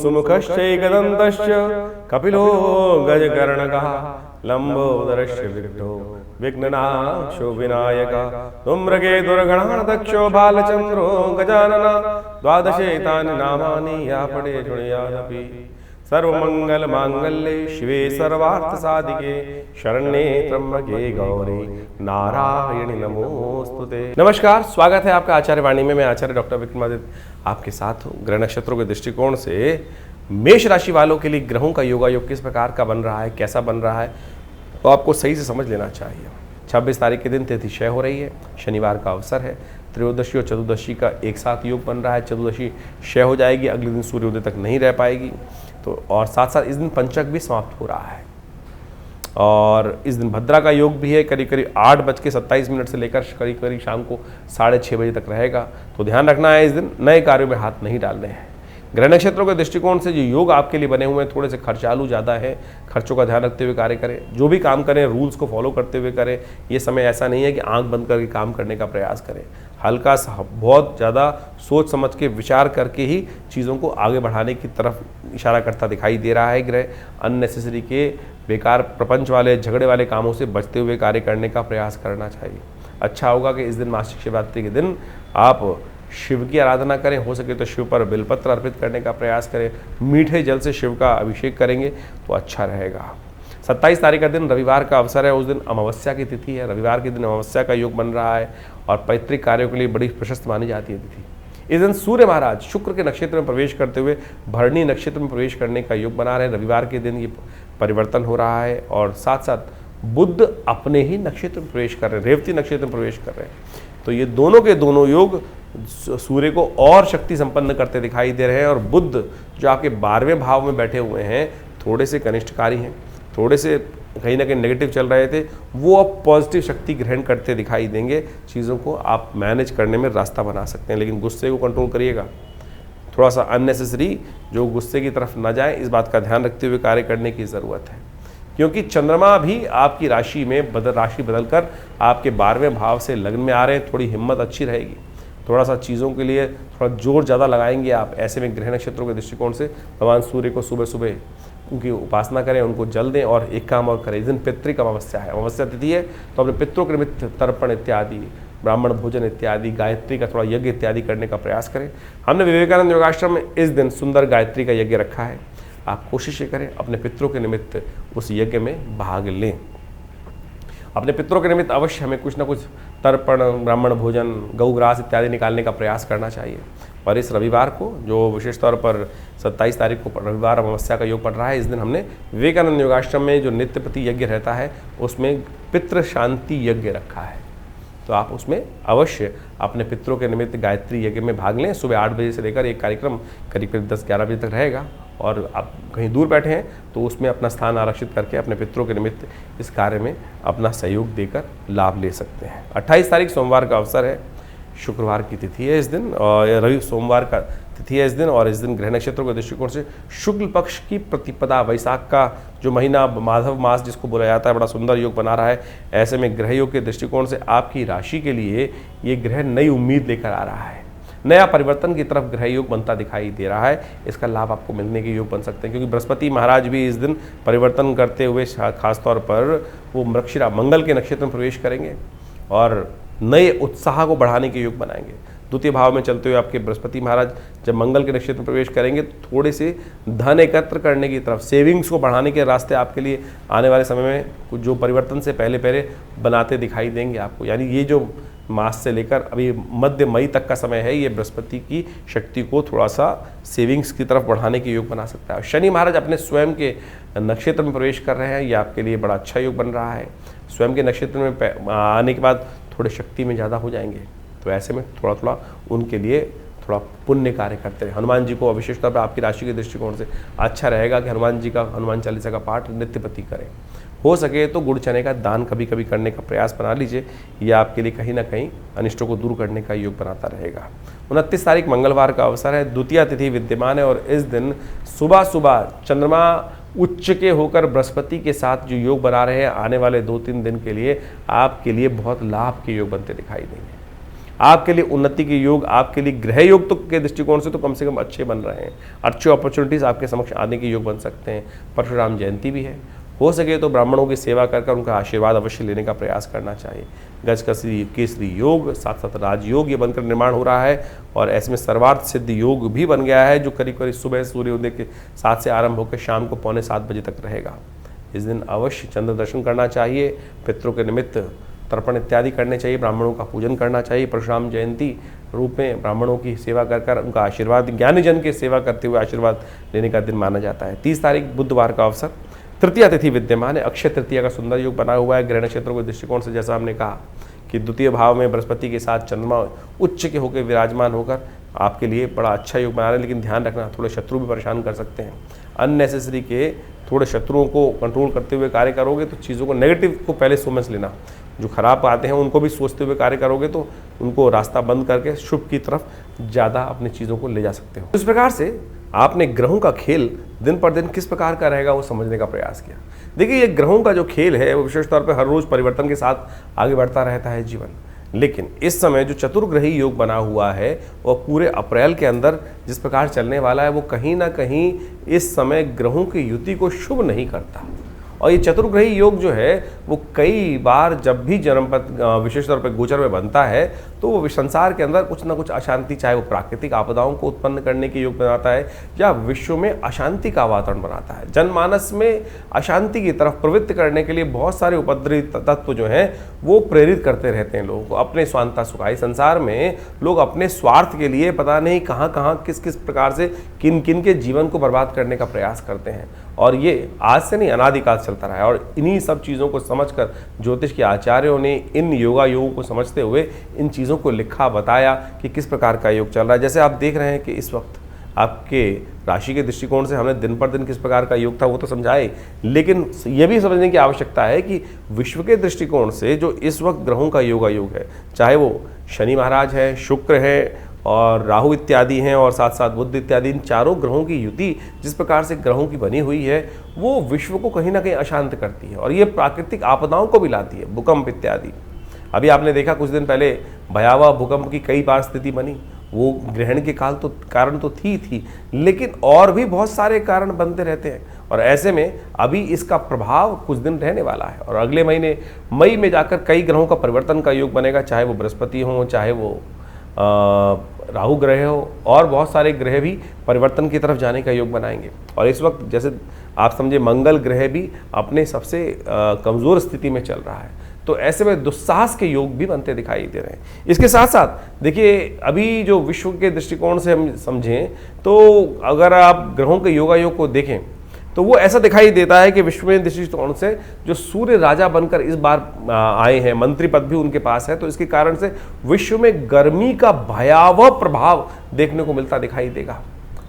सुमुखश्चैकदन्तश्च कपिलो गजकर्णकः लम्बोदरश्च विघ्नो विघ्ननाशो विनायकः धूम्रकेतुर्गणाध्यक्षो बालचन्द्रो गजानन द्वादशैतानि नामानि या पठे शृणुयादपि। सर्वमंगल मांगल्ये शिवे सर्वार्थसाधिके शरण्ये त्र्यंबके गौरी नारायणी नमोस्तुते। नमस्कार, स्वागत है आपका आचार्य वाणी में। मैं आचार्य डॉक्टर विक्रमादित्य आपके साथ हूँ। ग्रह नक्षत्रों के दृष्टिकोण से मेष राशि वालों के लिए ग्रहों का योगायोग किस प्रकार का बन रहा है, कैसा बन रहा है, तो आपको सही से समझ लेना चाहिए। 26 तारीख के दिन तिथि क्षय हो रही है, शनिवार का अवसर है। त्रयोदशी और चतुर्दशी का एक साथ योग बन रहा है। चतुर्दशी क्षय हो जाएगी, अगले दिन सूर्योदय तक नहीं रह पाएगी। तो और साथ साथ इस दिन पंचक भी समाप्त हो रहा है और इस दिन भद्रा का योग भी है। करीब करीब 8:27 से लेकर करीब करीब शाम को 6:30 बजे तक रहेगा। तो ध्यान रखना है, इस दिन नए कार्यों में हाथ नहीं डालने हैं। ग्रह नक्षत्रों के दृष्टिकोण से जो योग आपके लिए बने हुए हैं, थोड़े से खर्चालू ज़्यादा है। खर्चों का ध्यान रखते हुए कार्य करें। जो भी काम करें रूल्स को फॉलो करते हुए करें। ये समय ऐसा नहीं है कि आंख बंद करके काम करने का प्रयास करें। हल्का सा बहुत ज़्यादा सोच समझ के विचार करके ही चीज़ों को आगे बढ़ाने की तरफ इशारा करता दिखाई दे रहा है ग्रह। अननेसेसरी के बेकार प्रपंच वाले झगड़े वाले कामों से बचते हुए कार्य करने का प्रयास करना चाहिए। अच्छा होगा कि इस दिन मासिक शिवरात्रि के दिन आप शिव की आराधना करें। हो सके तो शिव पर बेलपत्र अर्पित करने का प्रयास करें। मीठे जल से शिव का अभिषेक करेंगे तो अच्छा रहेगा। 27 तारीख का दिन रविवार का अवसर है। उस दिन अमावस्या की तिथि है। रविवार के दिन अमावस्या का योग बन रहा है और पैतृक कार्यों के लिए बड़ी प्रशस्त मानी जाती है तिथि। इस दिन सूर्य महाराज शुक्र के नक्षत्र में प्रवेश करते हुए भरणी नक्षत्र में प्रवेश करने का योग बना रहे हैं। रविवार के दिन ये परिवर्तन हो रहा है और साथ साथ बुध अपने ही नक्षत्र में प्रवेश कर रहे हैं, रेवती नक्षत्र में प्रवेश कर रहे हैं। तो ये दोनों के दोनों योग सूर्य को और शक्ति संपन्न करते दिखाई दे रहे हैं। और बुध जो आपके 12वें भाव में बैठे हुए हैं, थोड़े से कनिष्ठकारी हैं, थोड़े से कहीं ना कहीं नेगेटिव चल रहे थे, वो अब पॉजिटिव शक्ति ग्रहण करते दिखाई देंगे। चीज़ों को आप मैनेज करने में रास्ता बना सकते हैं, लेकिन गुस्से को कंट्रोल करिएगा। थोड़ा सा अननेसेसरी जो गुस्से की तरफ न जाए, इस बात का ध्यान रखते हुए कार्य करने की ज़रूरत है। क्योंकि चंद्रमा भी आपकी राशि में राशि बदलकर आपके 12वें भाव से लग्न में आ रहे हैं। थोड़ी हिम्मत अच्छी रहेगी। थोड़ा सा चीज़ों के लिए थोड़ा जोर ज़्यादा लगाएंगे आप। ऐसे में ग्रह नक्षत्रों के दृष्टिकोण से भगवान सूर्य को सुबह सुबह उनकी उपासना करें, उनको जल दें। और एक काम और करें, इस दिन पितृक अमावस्या है, अमावस्या तिथि है, तो अपने पितरों के निमित्त तर्पण इत्यादि, ब्राह्मण भोजन इत्यादि, गायत्री का थोड़ा यज्ञ इत्यादि करने का प्रयास करें। हमने विवेकानंद योगाश्रम में इस दिन सुंदर गायत्री का यज्ञ रखा है। आप कोशिश करें अपने पितरों के निमित्त उस यज्ञ में भाग लें। अपने पितरों के निमित्त अवश्य हमें कुछ ना कुछ तर्पण, ब्राह्मण भोजन, गौग्रास इत्यादि निकालने का प्रयास करना चाहिए। और इस रविवार को जो विशेष तौर पर 27 तारीख को रविवार अमावस्या का योग पड़ रहा है, इस दिन हमने विवेकानंद योगाश्रम में जो नित्य प्रति यज्ञ रहता है उसमें पितृ शांति यज्ञ रखा है। तो आप उसमें अवश्य अपने पितरों के निमित्त गायत्री यज्ञ में भाग लें। सुबह 8 बजे से लेकर एक कार्यक्रम करीब करीब 10-11 बजे तक रहेगा। और आप कहीं दूर बैठे हैं तो उसमें अपना स्थान आरक्षित करके अपने पितरों के निमित्त इस कार्य में अपना सहयोग देकर लाभ ले सकते हैं। 28 तारीख सोमवार का अवसर है। शुक्रवार की तिथि है इस दिन और सोमवार का तिथि है इस दिन। और इस दिन ग्रह नक्षत्रों के दृष्टिकोण से शुक्ल पक्ष की प्रतिपदा, वैशाख का जो महीना, माधव मास जिसको बोला जाता है, बड़ा सुंदर योग बना रहा है। ऐसे में ग्रह योग के दृष्टिकोण से आपकी राशि के लिए ये ग्रह नई उम्मीद लेकर आ रहा है। नया परिवर्तन की तरफ ग्रह योग बनता दिखाई दे रहा है। इसका लाभ आपको मिलने के योग बन सकते हैं, क्योंकि बृहस्पति महाराज भी इस दिन परिवर्तन करते हुए खासतौर पर वो मृगशिरा मंगल के नक्षत्र में प्रवेश करेंगे और नए उत्साह को बढ़ाने के योग बनाएंगे। द्वितीय भाव में चलते हुए आपके बृहस्पति महाराज जब मंगल के नक्षत्र में प्रवेश करेंगे, थोड़े से धन एकत्र करने की तरफ, सेविंग्स को बढ़ाने के रास्ते आपके लिए आने वाले समय में कुछ जो परिवर्तन से पहले पहले बनाते दिखाई देंगे आपको। यानी ये जो मास से लेकर अभी मध्य मई तक का समय है, ये बृहस्पति की शक्ति को थोड़ा सा सेविंग्स की तरफ बढ़ाने के योग बना सकता है। शनि महाराज अपने स्वयं के नक्षत्र में प्रवेश कर रहे हैं, ये आपके लिए बड़ा अच्छा योग बन रहा है। स्वयं के नक्षत्र में आने के बाद थोड़े शक्ति में ज़्यादा हो जाएंगे, तो ऐसे में थोड़ा थोड़ा उनके लिए थोड़ा पुण्य कार्य करते रहे। हनुमान जी को विशेष तौर पर आपकी राशि के दृष्टिकोण से अच्छा रहेगा कि हनुमान जी का, हनुमान चालीसा का पाठ नित्य प्रति करें। हो सके तो गुड़ चने का दान कभी कभी करने का प्रयास बना लीजिए। ये आपके लिए कहीं ना कहीं अनिष्टों को दूर करने का योग बनाता रहेगा। 29 तारीख मंगलवार का अवसर है। द्वितीया तिथि विद्यमान है और इस दिन सुबह सुबह चंद्रमा उच्च के होकर बृहस्पति के साथ जो योग बना रहे हैं, आने वाले 2-3 दिन के लिए आपके लिए बहुत लाभ के योग बनते दिखाई देंगे। आपके लिए उन्नति के योग, आपके लिए ग्रह योग तो के दृष्टिकोण से तो कम से कम अच्छे बन रहे हैं। अच्छे अपॉर्चुनिटीज़ आपके समक्ष आने के योग बन सकते हैं। परशुराम जयंती भी है, हो सके तो ब्राह्मणों की सेवा कर कर उनका आशीर्वाद अवश्य लेने का प्रयास करना चाहिए। गज केसरी योग, साथ साथ राजयोग ये बनकर निर्माण हो रहा है, और ऐसे में सर्वार्थ सिद्ध योग भी बन गया है, जो करीब करीब सुबह सूर्योदय के 7 से आरंभ होकर शाम को 6:45 बजे तक रहेगा। इस दिन अवश्य चंद्र दर्शन करना चाहिए, पितरों के निमित्त तर्पण इत्यादि करने चाहिए, ब्राह्मणों का पूजन करना चाहिए। परशुराम जयंती रूप में ब्राह्मणों की सेवा कर कर उनका आशीर्वाद, ज्ञानीजन की सेवा करते हुए आशीर्वाद लेने का दिन माना जाता है। 30 तारीख बुधवार का अवसर, तृतीया तिथि विद्यमान है, अक्षय तृतीया का सुंदर योग बना हुआ है। ग्रह नक्षत्रों के दृष्टिकोण से जैसा हमने कहा कि द्वितीय भाव में बृहस्पति के साथ चंद्रमा उच्च के होकर विराजमान होकर आपके लिए बड़ा अच्छा योग बना रहे हैं, लेकिन ध्यान रखना थोड़े शत्रु भी परेशान कर सकते हैं। अननेसेसरी के थोड़े शत्रुओं को कंट्रोल करते हुए कार्य करोगे तो चीज़ों को, नेगेटिव को पहले समझ लेना, जो खराब आते हैं उनको भी सोचते हुए कार्य करोगे तो उनको रास्ता बंद करके शुभ की तरफ ज़्यादा अपनी चीज़ों को ले जा सकते हो। इस प्रकार से आपने ग्रहों का खेल दिन पर दिन किस प्रकार का रहेगा वो समझने का प्रयास किया। देखिए, ये ग्रहों का जो खेल है वो विशेष तौर पर हर रोज़ परिवर्तन के साथ आगे बढ़ता रहता है जीवन, लेकिन इस समय जो चतुर्ग्रही योग बना हुआ है वो पूरे अप्रैल के अंदर जिस प्रकार चलने वाला है वो कहीं ना कहीं इस समय ग्रहों की युति को शुभ नहीं करता। और ये चतुर्ग्रही योग जो है वो कई बार जब भी जन्मपथ विशेष तौर पर गोचर में बनता है तो वो संसार के अंदर कुछ ना कुछ अशांति, चाहे वो प्राकृतिक आपदाओं को उत्पन्न करने के योग बनाता है या विश्व में अशांति का वातावरण बनाता है। जनमानस में अशांति की तरफ प्रवृत्त करने के लिए बहुत सारे उपद्रवी तत्व जो हैं वो प्रेरित करते रहते हैं लोगों को अपने स्वांता सुखाई। संसार में लोग अपने स्वार्थ के लिए पता नहीं कहाँ कहाँ किस किस प्रकार से किन किन के जीवन को बर्बाद करने का प्रयास करते हैं, और ये आज से नहीं अनादिकाल चलता रहा है। और इन्हीं सब चीज़ों को समझकर ज्योतिष के आचार्यों ने इन योगा योगों को समझते हुए इन चीज़ों को लिखा, बताया कि किस प्रकार का योग चल रहा है। जैसे आप देख रहे हैं कि इस वक्त आपके राशि के दृष्टिकोण से हमने दिन पर दिन किस प्रकार का योग था वो तो समझाए, लेकिन ये भी समझने की आवश्यकता है कि विश्व के दृष्टिकोण से जो इस वक्त ग्रहों का योगा योग है, चाहे वो शनि महाराज है, शुक्र है और राहु इत्यादि हैं, और साथ साथ बुध इत्यादि, इन चारों ग्रहों की युति जिस प्रकार से ग्रहों की बनी हुई है वो विश्व को कहीं ना कहीं अशांत करती है और ये प्राकृतिक आपदाओं को भी लाती है, भूकंप इत्यादि। अभी आपने देखा कुछ दिन पहले भयावह भूकंप की कई बार स्थिति बनी, वो ग्रहण के कारण तो थी, लेकिन और भी बहुत सारे कारण बनते रहते हैं, और ऐसे में अभी इसका प्रभाव कुछ दिन रहने वाला है। और अगले महीने मई में जाकर कई ग्रहों का परिवर्तन का योग बनेगा, चाहे वो बृहस्पति हो, चाहे वो राहु ग्रह हो, और बहुत सारे ग्रह भी परिवर्तन की तरफ जाने का योग बनाएंगे। और इस वक्त जैसे आप समझे मंगल ग्रह भी अपने सबसे कमज़ोर स्थिति में चल रहा है, तो ऐसे में दुस्साहस के योग भी बनते दिखाई दे रहे हैं। इसके साथ साथ देखिए, अभी जो विश्व के दृष्टिकोण से हम समझें तो अगर आप ग्रहों के योगा योग को देखें तो वो ऐसा दिखाई देता है कि विश्व में दृष्टिकोण से जो सूर्य राजा बनकर इस बार आए हैं, मंत्री पद भी उनके पास है, तो इसके कारण से विश्व में गर्मी का भयावह प्रभाव देखने को मिलता दिखाई देगा।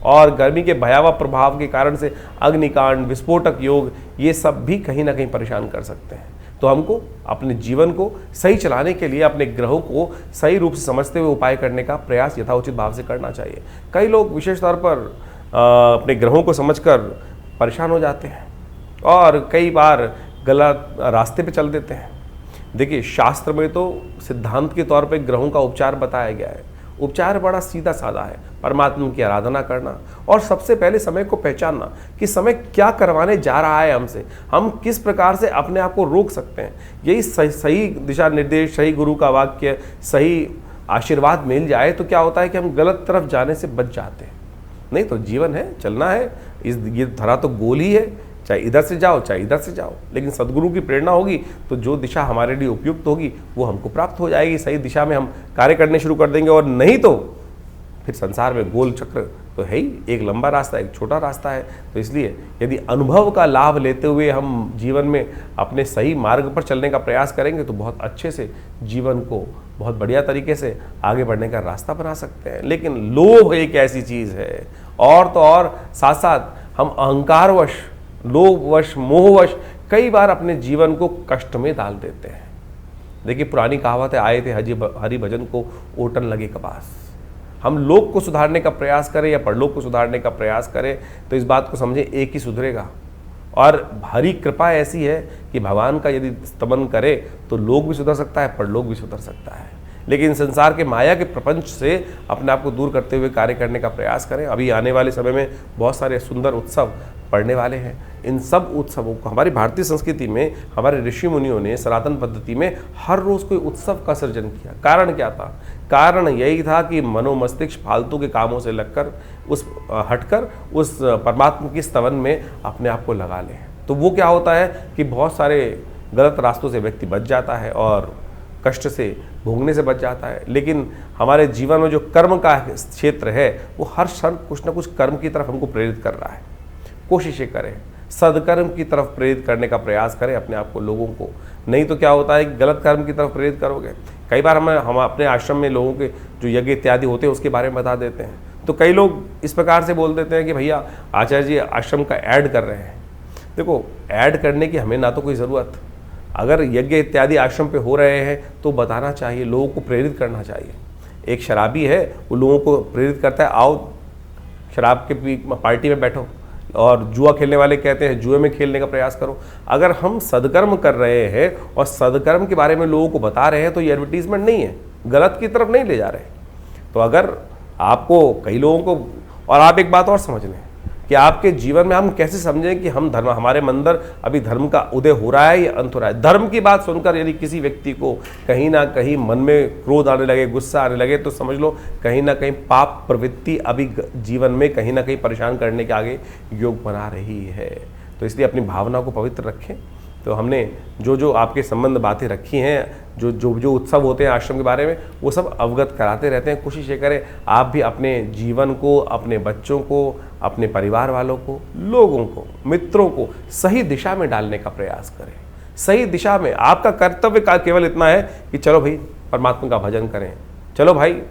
और गर्मी के भयावह प्रभाव के कारण से अग्निकांड, विस्फोटक योग, ये सब भी कहीं ना कहीं परेशान कर सकते हैं। तो हमको अपने जीवन को सही चलाने के लिए अपने ग्रहों को सही रूप से समझते हुए उपाय करने का प्रयास यथाउचित भाव से करना चाहिए। कई लोग विशेष तौर पर अपने ग्रहों को समझकर परेशान हो जाते हैं और कई बार गलत रास्ते पे चल देते हैं। देखिए, शास्त्र में तो सिद्धांत के तौर पे ग्रहों का उपचार बताया गया है। उपचार बड़ा सीधा साधा है, परमात्मा की आराधना करना और सबसे पहले समय को पहचानना कि समय क्या करवाने जा रहा है हमसे, हम किस प्रकार से अपने आप को रोक सकते हैं। यही सही दिशा निर्देश, सही गुरु का वाक्य, सही आशीर्वाद मिल जाए तो क्या होता है कि हम गलत तरफ जाने से बच जाते हैं। नहीं तो जीवन है, चलना है, ये धरा तो गोल ही है, चाहे इधर से जाओ चाहे इधर से जाओ, लेकिन सदगुरु की प्रेरणा होगी तो जो दिशा हमारे लिए उपयुक्त होगी वो हमको प्राप्त हो जाएगी। सही दिशा में हम कार्य करने शुरू कर देंगे, और नहीं तो फिर संसार में गोल चक्र तो है ही, एक लंबा रास्ता एक छोटा रास्ता है। तो इसलिए यदि अनुभव का लाभ लेते हुए हम जीवन में अपने सही मार्ग पर चलने का प्रयास करेंगे तो बहुत अच्छे से जीवन को बहुत बढ़िया तरीके से आगे बढ़ने का रास्ता बना सकते हैं। लेकिन लोभ एक ऐसी चीज़ है, और तो और साथ साथ हम अहंकारवश, लोभवश, मोहवश कई बार अपने जीवन को कष्ट में डाल देते हैं। देखिए, पुरानी कहावत है, आए थे हरि भजन को ओटन लगे कपास। हम लोक को सुधारने का प्रयास करें या परलोक को सुधारने का प्रयास करें तो इस बात को समझें, एक ही सुधरेगा। और हरि कृपा ऐसी है कि भगवान का यदि स्तमन करे तो लोक भी सुधर सकता है, परलोक भी सुधर सकता है। लेकिन संसार के माया के प्रपंच से अपने आप को दूर करते हुए कार्य करने का प्रयास करें। अभी आने वाले समय में बहुत सारे सुंदर उत्सव पड़ने वाले हैं। इन सब उत्सवों को हमारी भारतीय संस्कृति में हमारे ऋषि मुनियों ने सनातन पद्धति में हर रोज़ कोई उत्सव का सृजन किया। कारण क्या था? कारण यही था कि मनोमस्तिष्क फालतू के कामों से लगकर हटकर उस परमात्मा की स्तवन में अपने आप को लगा लें। तो वो क्या होता है कि बहुत सारे गलत रास्तों से व्यक्ति बच जाता है और कष्ट से भोगने से बच जाता है। लेकिन हमारे जीवन में जो कर्म का क्षेत्र है वो हर क्षण कुछ ना कुछ कर्म की तरफ हमको प्रेरित कर रहा है। कोशिशें करें, सदकर्म की तरफ प्रेरित करने का प्रयास करें अपने आप को, लोगों को। नहीं तो क्या होता है कि गलत कर्म की तरफ प्रेरित करोगे। कई बार हम अपने आश्रम में लोगों के जो यज्ञ इत्यादि होते हैं उसके बारे में बता देते हैं, तो कई लोग इस प्रकार से बोल देते हैं कि भैया आचार्य जी आश्रम का ऐड कर रहे हैं। देखो, ऐड करने की हमें ना तो कोई ज़रूरत, अगर यज्ञ इत्यादि आश्रम पे हो रहे हैं तो बताना चाहिए, लोगों को प्रेरित करना चाहिए। एक शराबी है, वो लोगों को प्रेरित करता है, आओ शराब के पार्टी में बैठो, और जुआ खेलने वाले कहते हैं जुए में खेलने का प्रयास करो। अगर हम सदकर्म कर रहे हैं और सदकर्म के बारे में लोगों को बता रहे हैं तो ये एडवर्टीजमेंट नहीं है, गलत की तरफ नहीं ले जा रहे। तो अगर आपको कई लोगों को, और आप एक बात और समझ लें कि आपके जीवन में हम कैसे समझें कि हम धर्म, हमारे अंदर अभी धर्म का उदय हो रहा है या अंत हो रहा है। धर्म की बात सुनकर यदि किसी व्यक्ति को कहीं ना कहीं मन में क्रोध आने लगे, गुस्सा आने लगे, तो समझ लो कहीं ना कहीं पाप प्रवृत्ति अभी जीवन में कहीं ना कहीं परेशान करने के आगे योग बना रही है। तो इसलिए अपनी भावना को पवित्र रखें। तो हमने जो आपके संबंध बातें रखी हैं, जो उत्सव होते हैं आश्रम के बारे में, वो सब अवगत कराते रहते हैं। कोशिश ये करें आप भी अपने जीवन को, अपने बच्चों को, अपने परिवार वालों को, लोगों को, मित्रों को सही दिशा में डालने का प्रयास करें। सही दिशा में आपका कर्तव्य का केवल इतना है कि चलो भाई परमात्मा का भजन करें, चलो भाई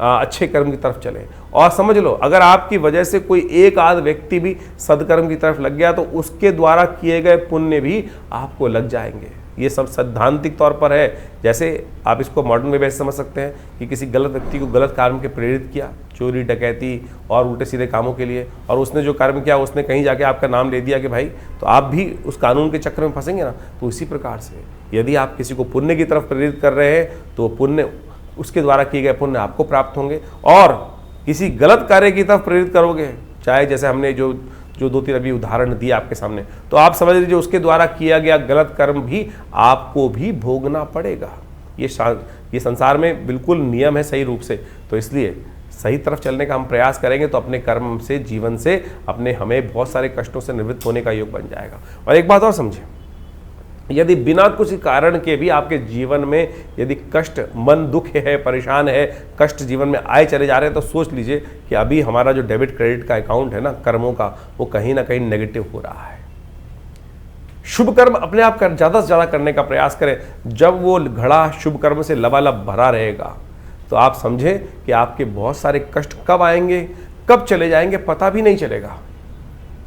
अच्छे कर्म की तरफ चलें। और समझ लो अगर आपकी वजह से कोई एक आध व्यक्ति भी सदकर्म की तरफ लग गया तो उसके द्वारा किए गए पुण्य भी आपको लग जाएंगे। ये सब सैद्धांतिक तौर पर है। जैसे आप इसको मॉडर्न में वैसे समझ सकते हैं कि किसी गलत व्यक्ति को गलत काम के प्रेरित किया, चोरी डकैती और उल्टे सीधे कामों के लिए, और उसने जो कर्म किया उसने कहीं जाके आपका नाम ले दिया कि भाई, तो आप भी उस कानून के चक्कर में फंसेंगे ना। तो इसी प्रकार से यदि आप किसी को पुण्य की तरफ प्रेरित कर रहे हैं तो पुण्य, उसके द्वारा किए गए पुण्य आपको प्राप्त होंगे। और किसी गलत कार्य की तरफ प्रेरित करोगे, चाहे जैसे हमने जो 2-3 अभी उदाहरण दिए आपके सामने, तो आप समझ लीजिए उसके द्वारा किया गया गलत कर्म भी आपको भी भोगना पड़ेगा। ये संसार में बिल्कुल नियम है सही रूप से। तो इसलिए सही तरफ चलने का हम प्रयास करेंगे तो अपने कर्म से, जीवन से हमें बहुत सारे कष्टों से निवृत्त होने का योग बन जाएगा। और एक बात और समझें, यदि बिना कुछ कारण के भी आपके जीवन में यदि कष्ट, मन दुख है, परेशान है, कष्ट जीवन में आए चले जा रहे हैं, तो सोच लीजिए कि अभी हमारा जो डेबिट क्रेडिट का अकाउंट है ना कर्मों का, वो कहीं ना कहीं नेगेटिव हो रहा है। शुभ कर्म अपने आप ज़्यादा से ज़्यादा करने का प्रयास करें। जब वो घड़ा शुभ कर्म से लबालब भरा रहेगा तो आप समझें कि आपके बहुत सारे कष्ट कब आएंगे, कब चले जाएंगे, पता भी नहीं चलेगा।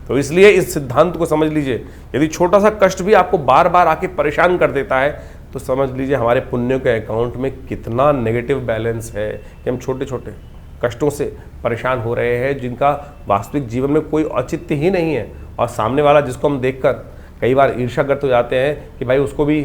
तो इसलिए इस सिद्धांत को समझ लीजिए, यदि छोटा सा कष्ट भी आपको बार बार आके परेशान कर देता है तो समझ लीजिए हमारे पुण्यों के अकाउंट में कितना नेगेटिव बैलेंस है कि हम छोटे छोटे कष्टों से परेशान हो रहे हैं, जिनका वास्तविक जीवन में कोई औचित्य ही नहीं है। और सामने वाला जिसको हम देखकर कई बार ईर्ष्याग्रस्त हो जाते हैं कि भाई उसको भी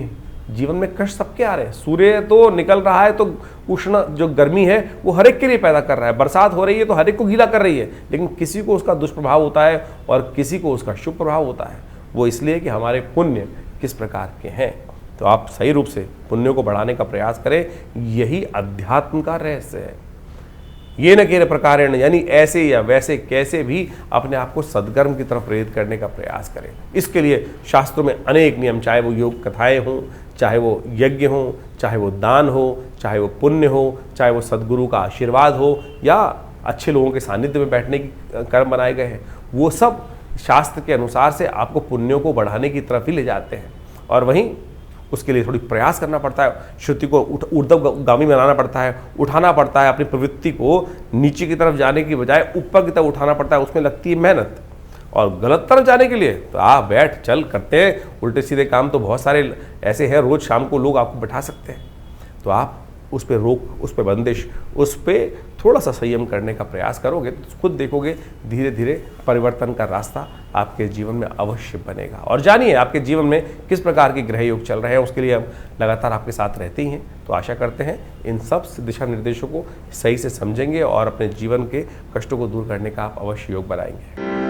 जीवन में कष्ट सबके आ रहे हैं। सूर्य तो निकल रहा है तो उष्ण जो गर्मी है वो हर एक के लिए पैदा कर रहा है, बरसात हो रही है तो हर एक को गीला कर रही है, लेकिन किसी को उसका दुष्प्रभाव होता है और किसी को उसका शुभ प्रभाव होता है। वो इसलिए कि हमारे पुण्य किस प्रकार के हैं। तो आप सही रूप से पुण्यों को बढ़ाने का प्रयास करें, यही अध्यात्म का रहस्य है। ये न केवल प्रकारेण, यानी ऐसे या वैसे कैसे भी अपने आप को सद्कर्म की तरफ प्रेरित करने का प्रयास करें। इसके लिए शास्त्रों में अनेक नियम, चाहे वो योग कथाएं हों, चाहे वो यज्ञ हो, चाहे वो दान हो, चाहे वो पुण्य हो, चाहे वो सद्गुरु का आशीर्वाद हो, या अच्छे लोगों के सानिध्य में बैठने की कर्म बनाए गए हैं, वो सब शास्त्र के अनुसार से आपको पुण्यों को बढ़ाने की तरफ ही ले जाते हैं। और वहीं उसके लिए थोड़ी प्रयास करना पड़ता है, श्रुति को ऊर्ध्वगामी बनाना पड़ता है, उठाना पड़ता है, अपनी प्रवृत्ति को नीचे की तरफ जाने की बजाय ऊपर की तरफ उठाना पड़ता है। उसमें लगती है मेहनत। और गलत तरफ जाने के लिए तो आप बैठ चल करते हैं उल्टे सीधे काम, तो बहुत सारे ऐसे हैं, रोज शाम को लोग आपको बैठा सकते हैं। तो आप उस पर रोक, उस पर बंदिश, उस पर थोड़ा सा संयम करने का प्रयास करोगे तो खुद देखोगे धीरे धीरे परिवर्तन का रास्ता आपके जीवन में अवश्य बनेगा। और जानिए आपके जीवन में किस प्रकार के ग्रह योग चल रहे हैं, उसके लिए हम लगातार आपके साथ रहते ही हैं। तो आशा करते हैं इन सब दिशा निर्देशों को सही से समझेंगे और अपने जीवन के कष्टों को दूर करने का आप अवश्य योग बनाएंगे।